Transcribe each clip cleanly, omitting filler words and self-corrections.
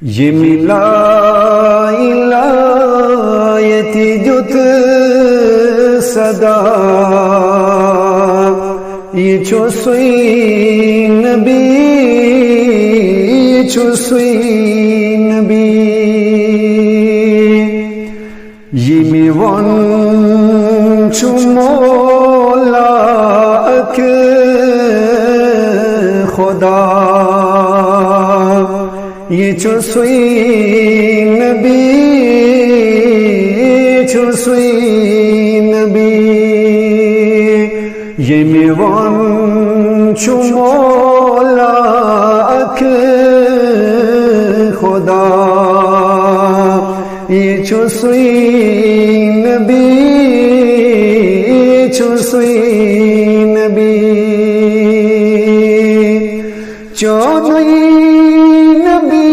یہ ملا الایتی جت صدا یہ چھو سوئی نبی چھو سوئی نبی یہ میوان چھو مولا اک خدا یہ چھو سوئی نبی چھو سوئی نبی یہ میوان چھو مولا اک خدا یہ چھو سوئی نبی چھو سوئی نبی چونوئی نبی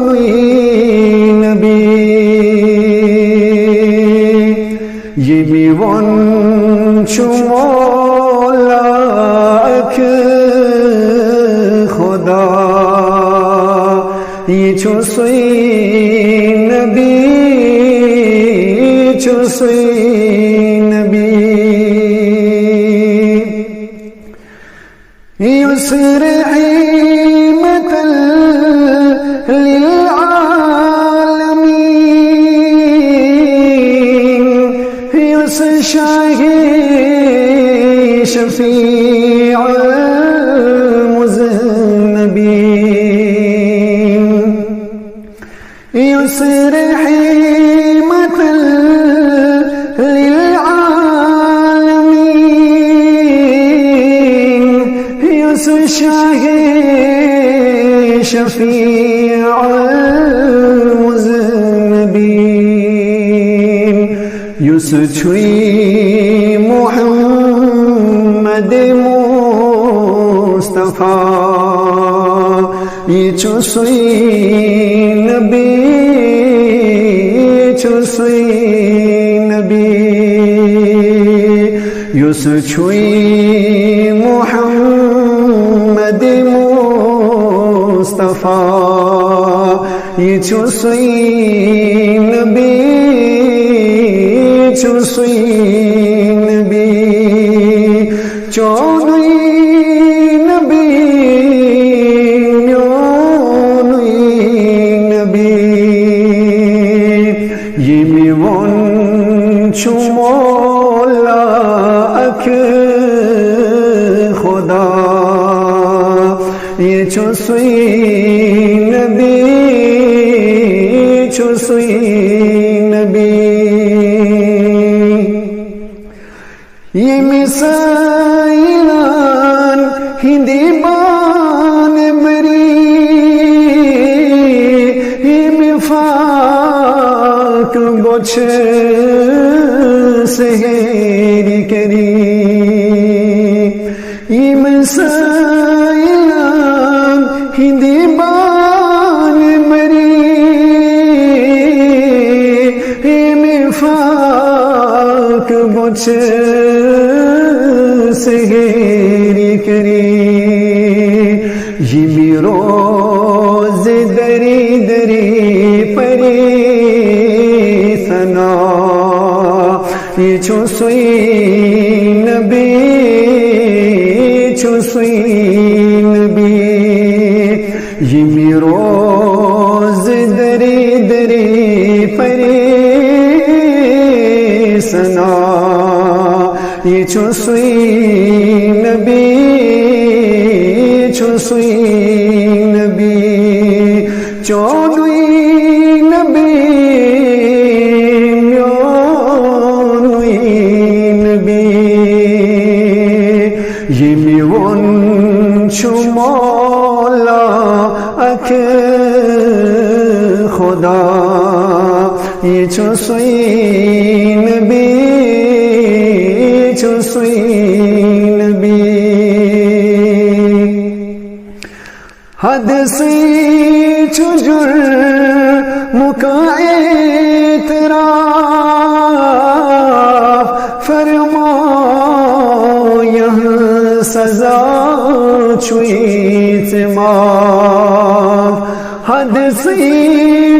میونوئی نبی یہ میوان چھو مولا اک خدا یہ چھو سوئی نبی چھو سوئی نبی یسر رحمت للعالمین یسر شاہ شفیع المذنبین یسر رحمت شاہ شفیع المذنبین یوسف چھوئی محمد مصطفیٰ یہ چھو سوئی نبی چھو سوئی نبی یوسف چھوئی محمد مصطفیٰ یہ چھو سوئی نبی چھو سوئی نبی چونوئی نبی میونوئی نبی یہ میوان چھو مولا اک خدا یہ چھو سوئی نبی چھو سوئی نبی یہ مسائلان ہندی بان بری یہ مفاق بچ سہری کری یہ مسائلان ہندی بان بری یہ مفاق بچ سہری کری یہ میروز دری دری پری ثنا یہ چھو سوئی نبی چھو سوئی نبی یہ میروز دری دری پری ثنا یہ چھو سوئی نبی چھو سوئی نبی چونوئی نبی میونوئی نبی یہ میوان چھو مولا اک خدا یہ چھو سوئی نبی چھو سوئی نبی حد سے چھو جرم کا اعتراف فرما یہاں سزا چوئی سما حد سے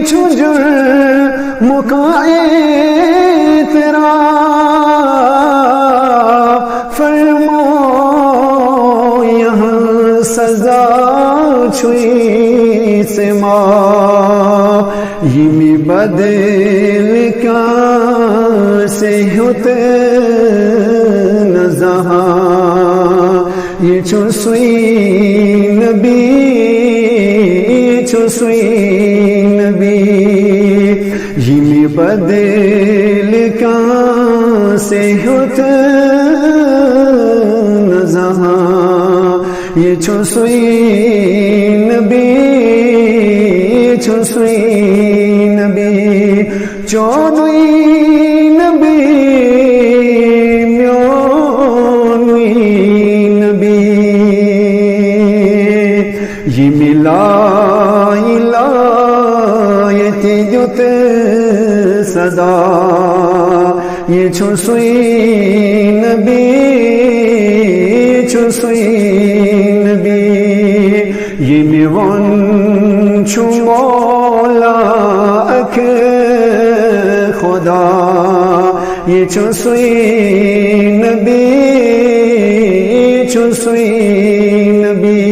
چھجر مکائے تیرا فرمو یہاں سزا چھوئی سما یہ می بدل کا سے ہوتے نزہاں یہ چوسوئی نبی چوسوئی نبی یہ می بدل کا سے ہوتے نزہاں یہ چوسوئی نبی چوسوئی نبی چونوئی نبی میونوئی نبی یہ ملا الایتی جت صدا یہ چوسوئی نبی چوسوئی نبی یہ میون چو مولا اک خدا یہ چوسوئی نبی چوسوئی نبی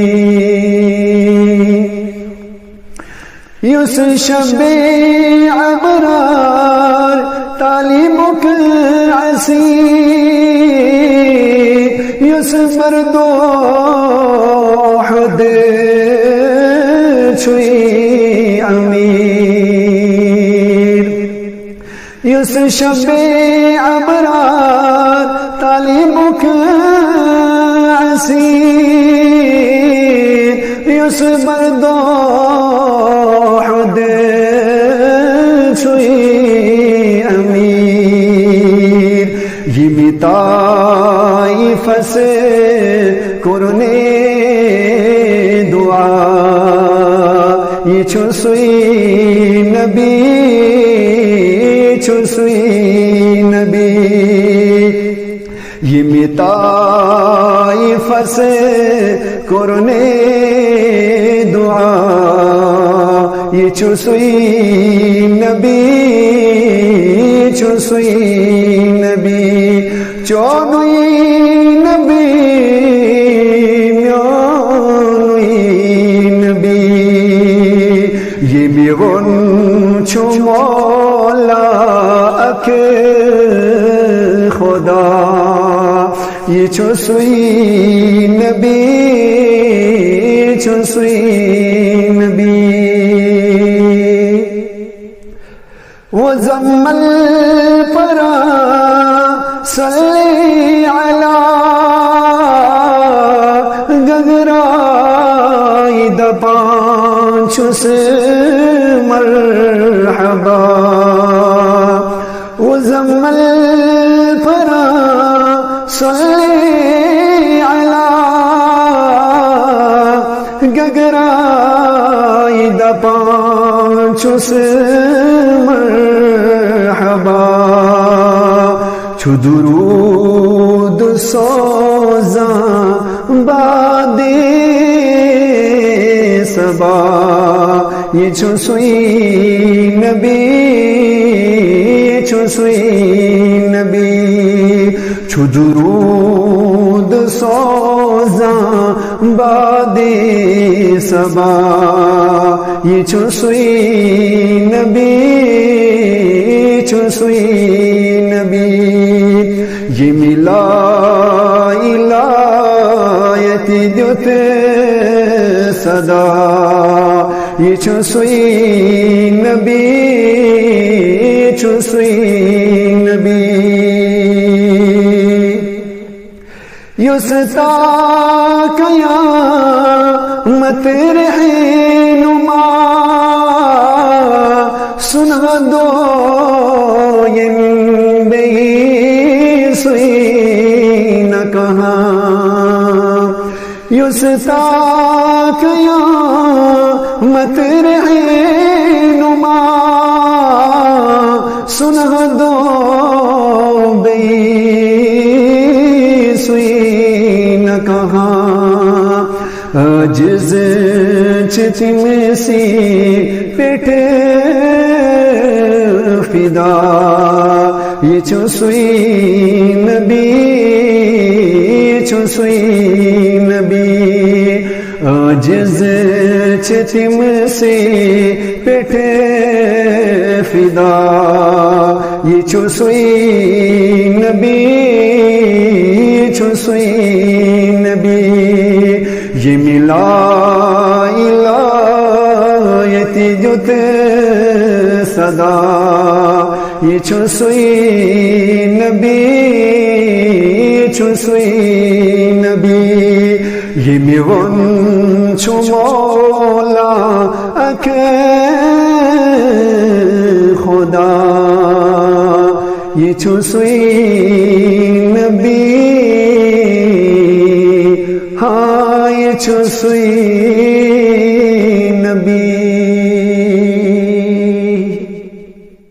یس شب ابرار تعلیمک عسی یس بردو حد چھوئی امیر یس شب ابرار تعلیمک عسی یس بردو حد چھوئی امیر یہ بتائی فسے کرنے دعا یہ چوسوئی نبی چوسوئی نبی یہ متائی فسے کرنے دعا یہ چوسوئی نبی چوسوئی نبی چونوئی نبی میونوئی نبی یہ میون چو مولا اک خدا یہ چوسوئی نبی چوسوئی نبی وزم الپرا صلی علی گگرائی دپانچس مرحبا وزم الپرا صلی علی گگرائی دپانچس مرحبا چو درود سوزاں باد صبا یہ چوسوئی نبی چوسوئی نبی چو درود سوزاں باد صبا یہ چوسوئی نبی چوسوئی نبی یہ ملا الایتی جت صدا یہ چوسوئی نبی چوسوئی نبی یستا قیامت رہنما سنا دو بے سوئی نہ کہاں یستا قیامت رہنما سنا دو بے سوئی نہ کہاں چتم سی پیٹ فدا یہ چوسوئی نبی چوسوئی نبی عاجز چتم سی پیٹ فدا یہ چوسوئی نبی چوسوئی نبی یہ ملا الایتی جت صدا یہ چوسوئی نبی چوسوئی نبی یہ میون چو مولا اک خدا یہ چوسوئی نبی ہاں یہ چوسوئی